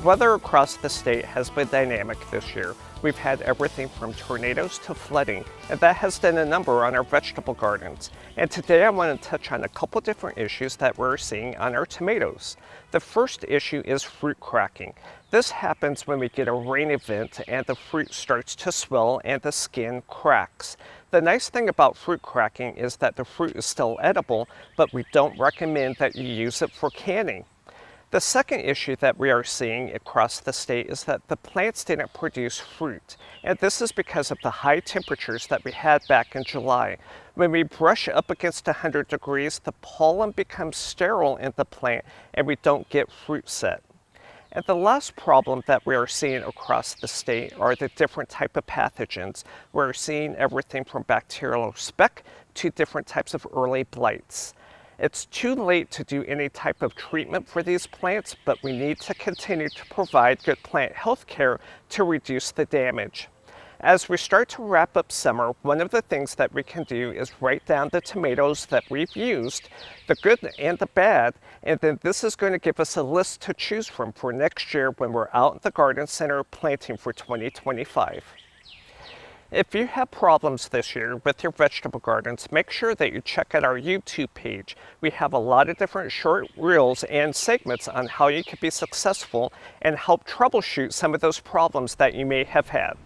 weather across the state has been dynamic this year. We've had everything from tornadoes to flooding, and that has done a number on our vegetable gardens. And today I want to touch on a couple different issues that we're seeing on our tomatoes. The first issue is fruit cracking. This happens when we get a rain event and the fruit starts to swell and the skin cracks. The nice thing about fruit cracking is that the fruit is still edible, but we don't recommend that you use it for canning. The second issue that we are seeing across the state is that the plants didn't produce fruit, and this is because of the high temperatures that we had back in July. When we brush up against 100 degrees, the pollen becomes sterile in the plant and we don't get fruit set. And the last problem that we are seeing across the state are the different type of pathogens. We're seeing everything from bacterial speck to different types of early blights. It's too late to do any type of treatment for these plants, but we need to continue to provide good plant health care to reduce the damage. As we start to wrap up summer, one of the things that we can do is write down the tomatoes that we've used, the good and the bad, and then this is going to give us a list to choose from for next year when we're out in the garden center planting for 2025. If you have problems this year with your vegetable gardens, make sure that you check out our YouTube page. We have a lot of different short reels and segments on how you can be successful and help troubleshoot some of those problems that you may have had.